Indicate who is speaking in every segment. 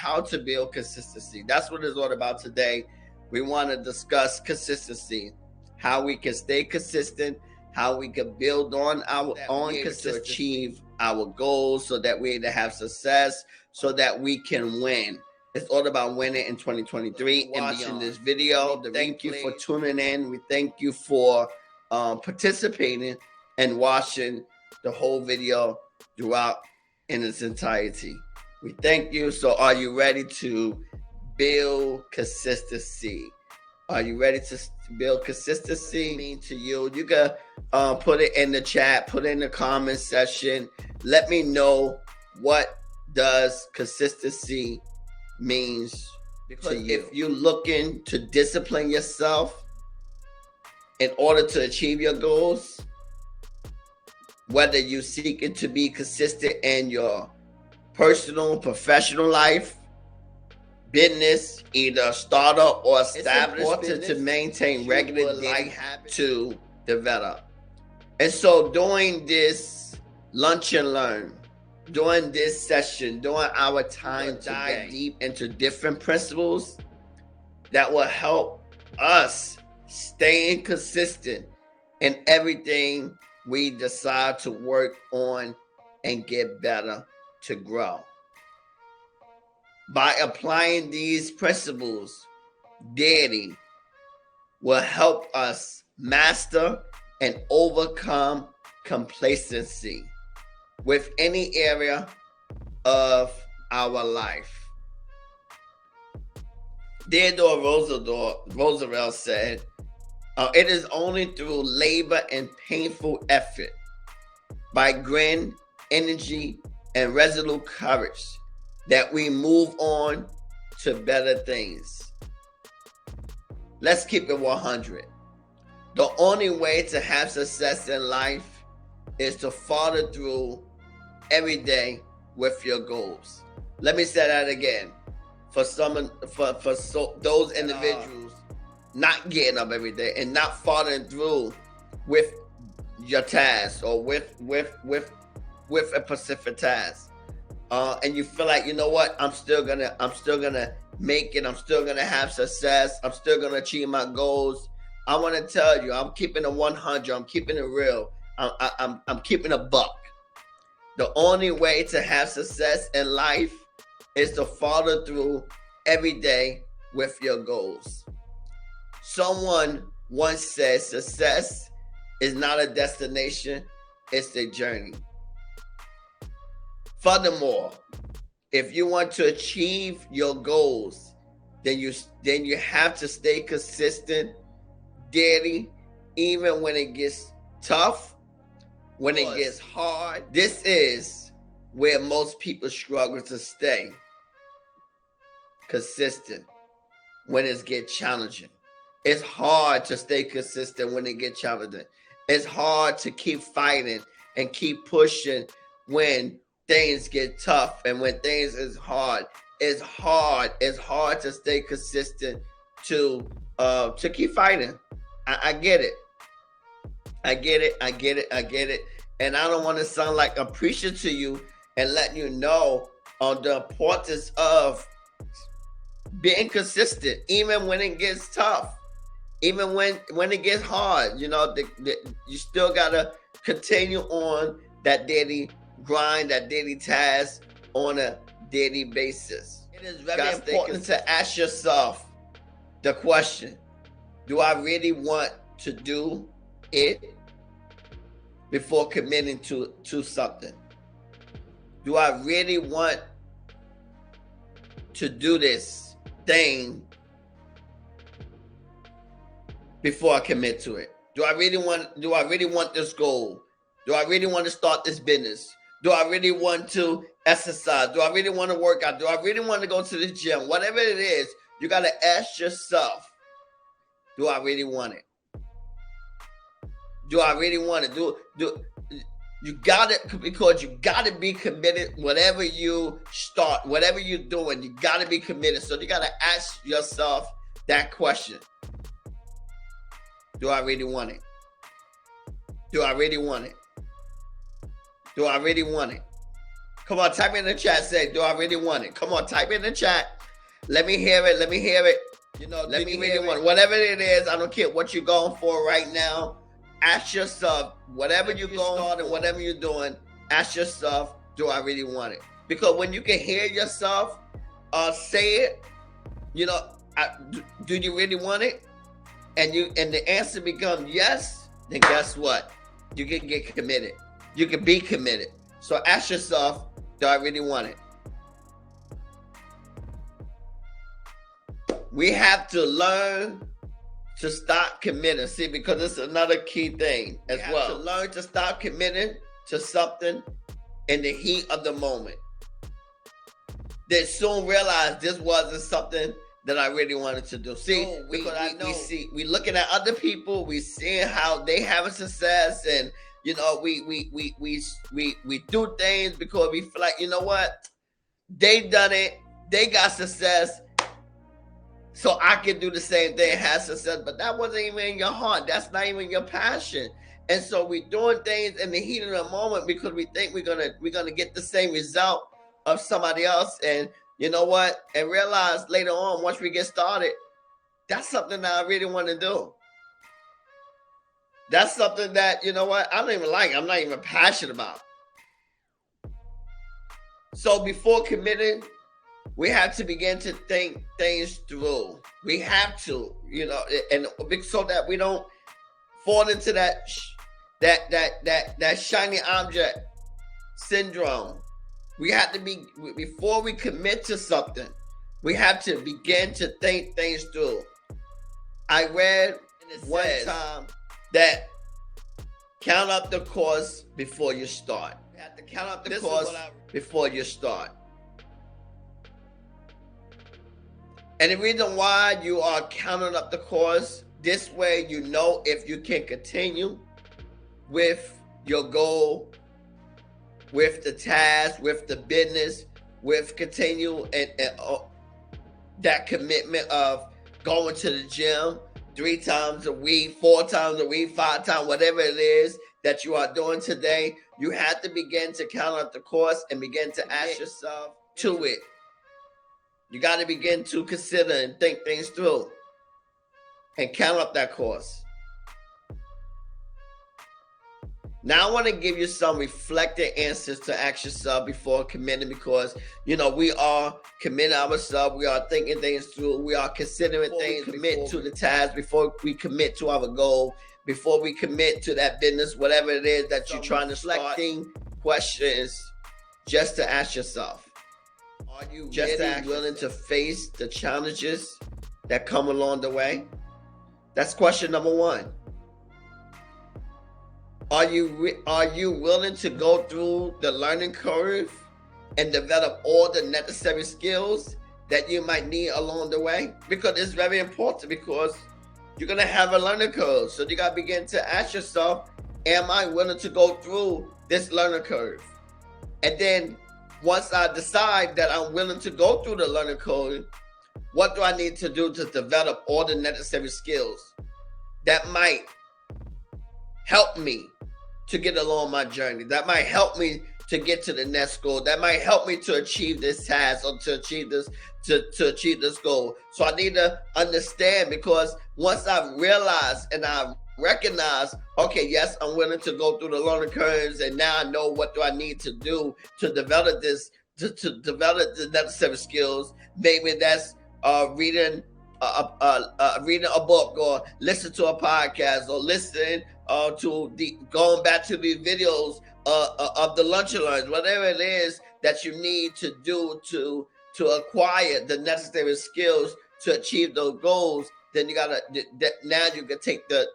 Speaker 1: how to build consistency. That's what it's all about today. We want to discuss consistency, how we can stay consistent, how we can build on our own consistency to achieve our goals so that we have success, so that we can win. It's all about winning in 2023 and watching this video. Thank you for tuning in. We thank you for participating and watching the whole video throughout in its entirety. We thank you. So are you ready to build consistency? Are you ready to build consistency? Mean to you? You can put it in the chat, put it in the comment section. Let me know what does consistency means to you. If you're looking to discipline yourself in order to achieve your goals, whether you seek it to be consistent in your personal, professional life, business, either startup or established business, to maintain regular daily habits to develop. And so during this lunch and learn, during this session, during our time to dive deep into different principles that will help us staying consistent in everything we decide to work on and get better to grow. By applying these principles daily will help us master and overcome complacency with any area of our life. Theodore Roosevelt said, it is only through labor and painful effort, by grit, energy, and resolute courage, that we move on to better things. Let's keep it 100. The only way to have success in life is to follow through every day with your goals. Let me say that again. For those individuals not getting up every day and not following through with your task or with a specific task, and you feel like, you know what, I'm still gonna make it. I'm still gonna have success. I'm still gonna achieve my goals. I want to tell you, I'm keeping it 100. I'm keeping it real. I'm keeping a buck. The only way to have success in life is to follow through every day with your goals. Someone once said, success is not a destination, it's a journey. Furthermore, if you want to achieve your goals, then you have to stay consistent daily, even when it gets tough, when it gets hard. This is where most people struggle to stay consistent when it gets challenging. It's hard to stay consistent when it gets challenging. It's hard to keep fighting and keep pushing when things get tough and when things is hard. It's hard to stay consistent to keep fighting. I get it. I get it. And I don't want to sound like a preacher to you and let you know on the importance of being consistent, even when it gets tough, even when it gets hard. You know, you still gotta continue on that daily grind, that daily task on a daily basis. It is very important to ask yourself the question, do I really want to do it before committing to something? Do I really want to do this thing before I commit to it? Do I really want this goal? Do I really want to start this business? Do I really want to exercise? Do I really want to work out? Do I really want to go to the gym? Whatever it is, you got to ask yourself, do I really want it? Do I really want it? You got it, because you got to be committed. Whatever you start, whatever you're doing, you got to be committed. So you got to ask yourself that question. Do I really want it? Do I really want it? Do I really want it? Come on, type in the chat. Say, do I really want it? Come on, type in the chat. Let me hear it. Let me hear it. You know, let me really want it. Whatever it is, I don't care what you're going for right now. Ask yourself, whatever you're going on and whatever you're doing, ask yourself, do I really want it? Because when you can hear yourself say it, you know, do you really want it? And the answer becomes yes, then guess what? You can get committed. You can be committed. So ask yourself, do I really want it? We have to learn to stop committing. See, because it's another key thing as well. To learn to stop committing to something in the heat of the moment. Then soon realize this wasn't something that I really wanted to do. See, we looking at other people, we seeing how they having success, and you know, we do things because we feel like, you know what, they done it, they got success, so I can do the same thing, have success. But that wasn't even in your heart. That's not even your passion. And so we doing things in the heat of the moment because we think we're gonna get the same result of somebody else. And you know what? And realize later on, once we get started, that's something that I really want to do. That's something that, you know what, I don't even like. I'm not even passionate about. So before committing, we have to begin to think things through. We have to, you know, and so that we don't fall into that shiny object syndrome. We have to be, before we commit to something, we have to begin to think things through. I read one time that count up the cost before you start. You have to count up the cost before you start. And the reason why you are counting up the cost, this way you know if you can continue with your goal, with the task, with the business, with continue and that commitment of going to the gym 3 times a week, 4 times a week, 5 times, whatever it is that you are doing today. You have to begin to count up the cost and begin to ask yourself to it. You got to begin to consider and think things through and count up that cost. Now I want to give you some reflective answers to ask yourself before committing, because you know we are committing ourselves, we are thinking things through, we are considering things, commit to the task before we commit to our goal, before we commit to that business, whatever it is that you're trying to start. Questions just to ask yourself. Are you just really willing to face the challenges that come along the way? That's question number 1. Are you willing to go through the learning curve and develop all the necessary skills that you might need along the way? Because it's very important, because you're going to have a learning curve. So you got to begin to ask yourself, am I willing to go through this learning curve? And then once I decide that I'm willing to go through the learning curve, what do I need to do to develop all the necessary skills that might help me to get along my journey, that might help me to get to the next goal, that might help me to achieve this task or to achieve this goal. So I need to understand, because once I realize and I recognize, okay, yes, I'm willing to go through the learning curves, and now I know what do I need to do to develop this, to develop the necessary skills. Maybe that's reading a book, or listen to a podcast, or listen going back to the videos of the lunch and learns, whatever it is that you need to do to acquire the necessary skills to achieve those goals. Then you gotta, now you can take the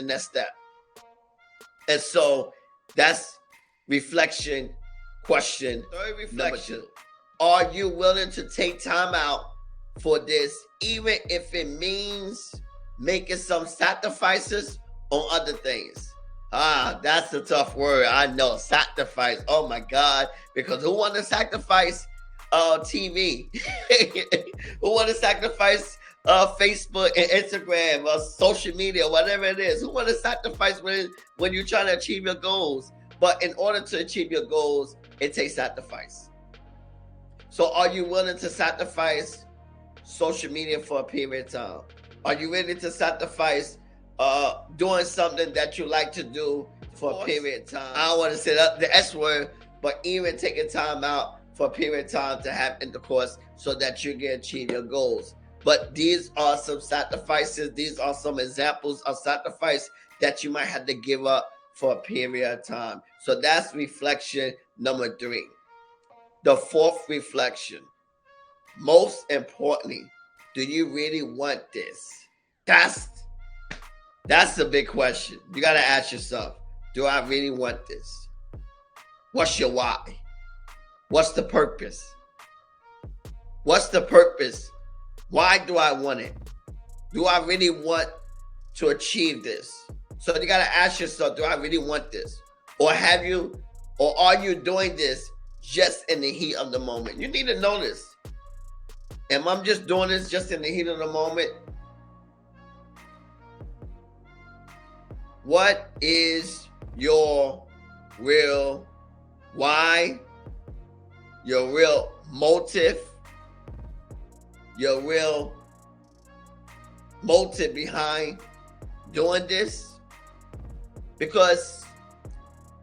Speaker 1: next step. And so that's reflection question number 2. Are you willing to take time out for this, even if it means making some sacrifices on other things? That's a tough word. I know, sacrifice. Oh my God, because who want to sacrifice TV? Who want to sacrifice Facebook and Instagram or social media, whatever it is? Who want to sacrifice when you're trying to achieve your goals? But in order to achieve your goals, it takes sacrifice. So are you willing to sacrifice social media for a period of time? Are you ready to sacrifice doing something that you like to do for a period of time? I don't want to say the S word, but even taking time out for a period of time to have intercourse so that you can achieve your goals. But these are some sacrifices. These are some examples of sacrifice that you might have to give up for a period of time. So that's reflection number 3. The fourth reflection. Most importantly, do you really want this? That's a big question. You got to ask yourself, do I really want this? What's your why? What's the purpose? What's the purpose? Why do I want it? Do I really want to achieve this? So you got to ask yourself, do I really want this? Or are you doing this just in the heat of the moment? You need to know this. Am I just doing this just in the heat of the moment? What is your real why? Your real motive? Your real motive behind doing this? Because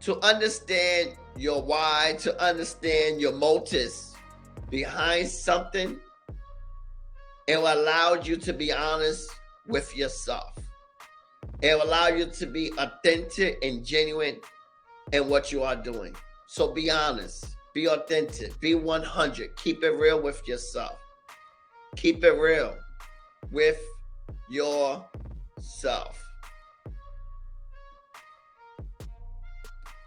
Speaker 1: to understand your why, to understand your motives behind something, it will allow you to be honest with yourself. It will allow you to be authentic and genuine in what you are doing. So be honest, be authentic, be 100. Keep it real with yourself. Keep it real with yourself.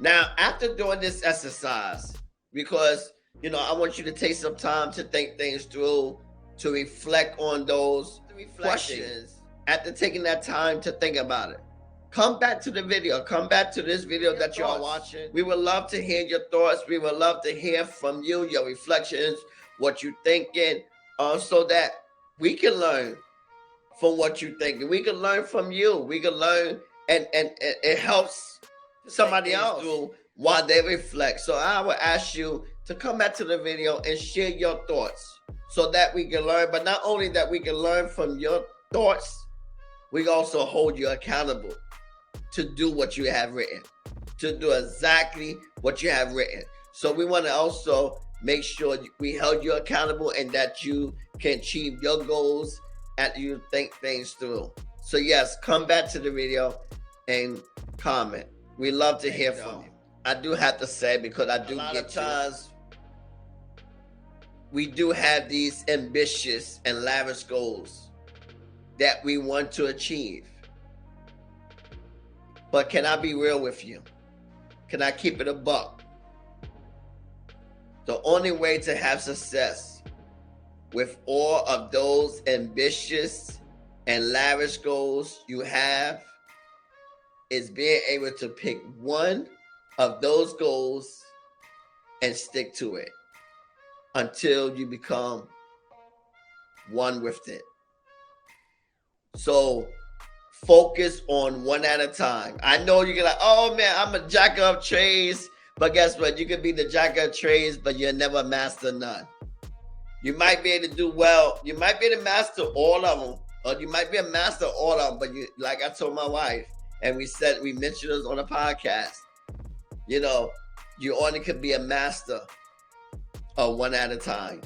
Speaker 1: Now, after doing this exercise, because, I want you to take some time to think things through, to reflect on those questions. After taking that time to think about it, come back to the video. Come back to this video that you are watching. We would love to hear your thoughts. We would love to hear from you, your reflections, what you're thinking, so that we can learn from what you're thinking. We can learn from you. We can learn, and it helps somebody else while they reflect. So I would ask you to come back to the video and share your thoughts so that we can learn. But not only that we can learn from your thoughts, we also hold you accountable to do what you have written, to do exactly what you have written. So we want to also make sure we held you accountable and that you can achieve your goals after you think things through. So yes, come back to the video and comment. We love to hear from you. I do have to say, because I do get times, we do have these ambitious and lavish goals that we want to achieve. But can I be real with you? Can I keep it a buck? The only way to have success with all of those ambitious and lavish goals you have is being able to pick one of those goals and stick to it until you become one with it. So focus on one at a time. I know you're like, oh man, I'm a jack of trades, but guess what? You could be the jack of trades, but you'll never master none. You might be able to do well. You might be able to master all of them, or you might be a master of all of them, but you, like I told my wife, and we mentioned this on the podcast, you only could be a master of one at a time.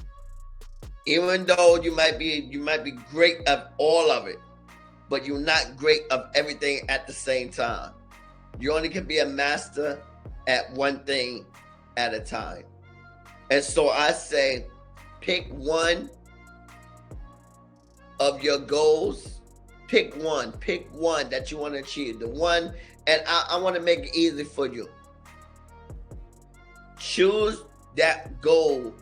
Speaker 1: Even though you might be great at all of it, but you're not great of everything at the same time. You only can be a master at one thing at a time. And so I say, pick one of your goals. Pick one that you want to achieve. The one, and I want to make it easy for you. Choose that goal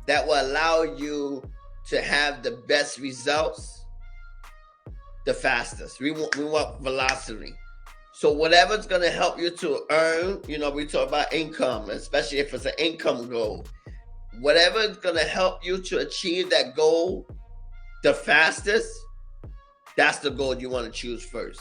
Speaker 1: that will allow you to have the best results the fastest. We want velocity. So whatever's going to help you to earn, we talk about income, especially if it's an income goal. Whatever is going to help you to achieve that goal the fastest, that's the goal you want to choose first.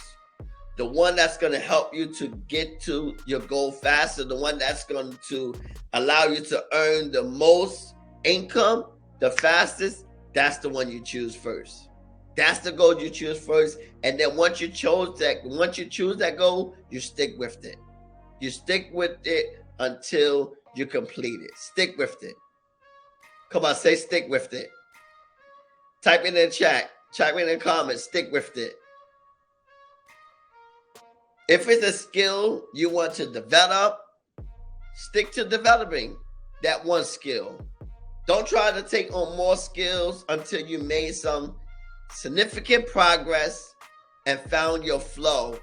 Speaker 1: the one that's going to help you to get to your goal faster, the one that's going to allow you to earn the most income the fastest, that's the one you choose first. That's the goal you choose first. And then once you choose that goal, you stick with it. You stick with it until you complete it. Stick with it. Come on, say stick with it. Type in the chat. Type in the comments. Stick with it. If it's a skill you want to develop, stick to developing that one skill. Don't try to take on more skills until you made some significant progress and found your flow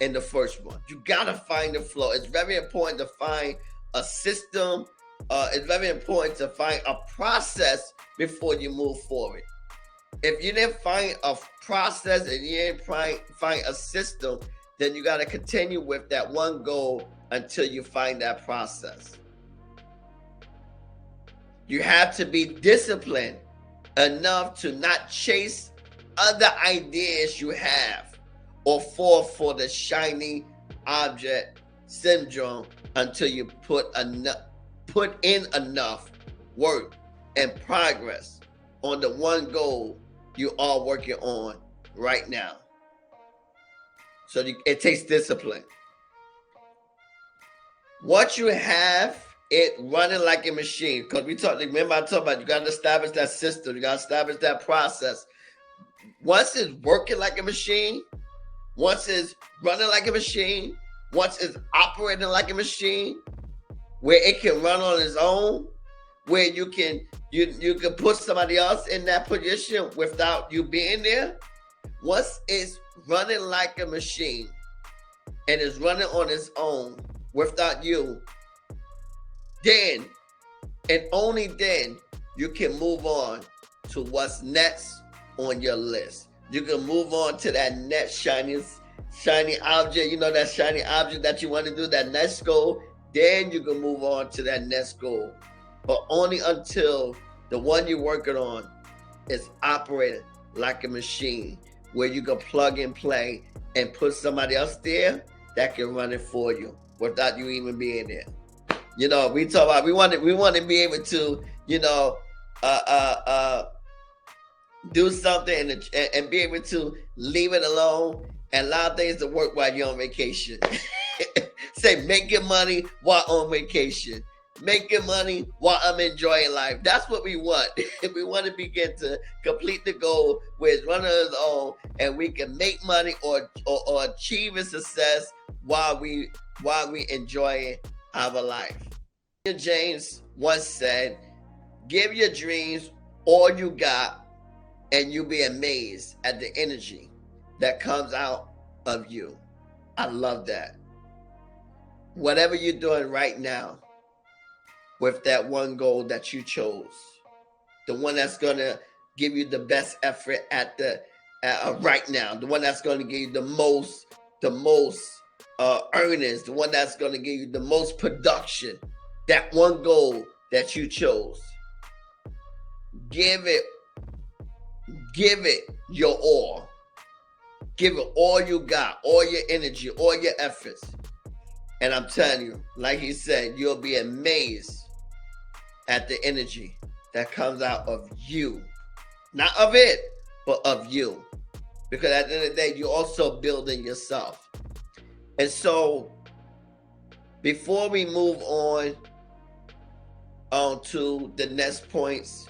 Speaker 1: in the first one. You gotta find the flow. It's very important to find a system. It's very important to find a process before you move forward. If you didn't find a process and you didn't find a system, then you gotta continue with that one goal until you find that process. You have to be disciplined enough to not chase other ideas you have or fall for the shiny object syndrome until you put in enough work and progress on the one goal you are working on right now. So it takes discipline. Once you have it running like a machine, because remember I talked about you got to establish that system, you got to establish that process. Once it's working like a machine, once it's running like a machine, once it's operating like a machine, where it can run on its own, where you can put somebody else in that position without you being there. Once it's running like a machine and it's running on its own without you, then and only then you can move on to what's next on your list. You can move on to that next shiny object, that shiny object that you want to do, that next goal. Then you can move on to that next goal. But only until the one you're working on is operating like a machine, where you can plug and play and put somebody else there that can run it for you without you even being there. We talk about we want to be able to, do something and be able to leave it alone and allow things to work while you're on vacation. Say, making money while on vacation. Making money while I'm enjoying life. That's what we want. We want to begin to complete the goal where it's running on its own and we can make money or achieve a success while we enjoy our life. James once said, give your dreams all you got and you'll be amazed at the energy that comes out of you. I love that. Whatever you're doing right now with that one goal that you chose, the one that's going to give you the best effort at right now, the one that's going to give you the most earnings, the one that's going to give you the most production, that one goal that you chose, give it your all. Give it all you got, all your energy, all your efforts. And I'm telling you, like he said, you'll be amazed at the energy that comes out of you. Not of it, but of you. Because at the end of the day, you're also building yourself. And so, before we move on to the next points,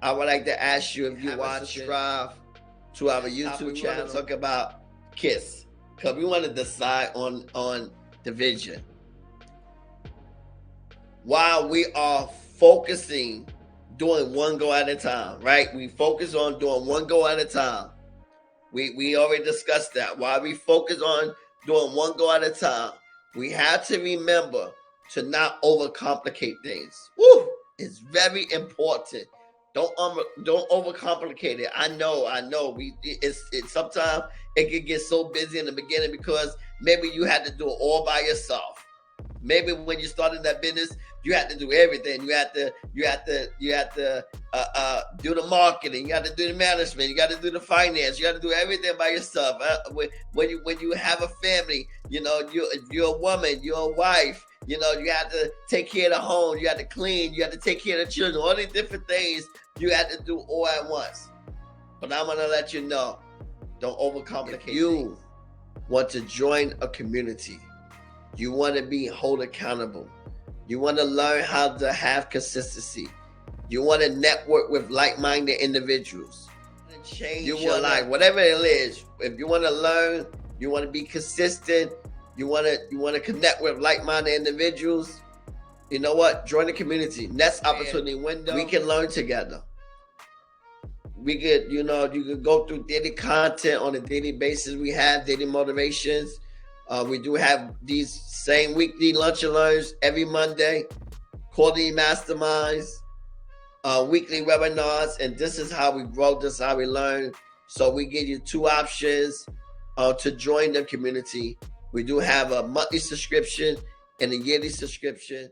Speaker 1: I would like to ask you if you want to subscribe to our YouTube channel. Want to talk about KISS, because we want to decide on the vision. While we are focusing, doing one goal at a time, right? We focus on doing one goal at a time. We already discussed that. While we focus on doing one goal at a time, we have to remember to not overcomplicate things. Woo! It's very important. Don't overcomplicate it. I know. It's sometimes it can get so busy in the beginning because maybe you had to do it all by yourself. Maybe when you started that business, you had to do everything. You had to do the marketing. You had to do the management. You got to do the finance. You got to do everything by yourself. When you have a family, you're a woman, you're a wife. You had to take care of the home. You had to clean. You had to take care of the children. All these different things you had to do all at once. But I'm gonna let you know, don't overcomplicate. If you want to join a community, you want to be held accountable, you want to learn how to have consistency, you want to network with like-minded individuals, change your life, whatever it is. If you want to learn, you want to be consistent, you want to connect with like-minded individuals, you know what? Join the community. Next opportunity window, we can learn together. We could, you could go through daily content on a daily basis. We have daily motivations. We do have these same weekly lunch and learns every Monday, quarterly masterminds, weekly webinars, and this is how we grow, this is how we learn. So we give you two options to join the community. We do have a monthly subscription and a yearly subscription.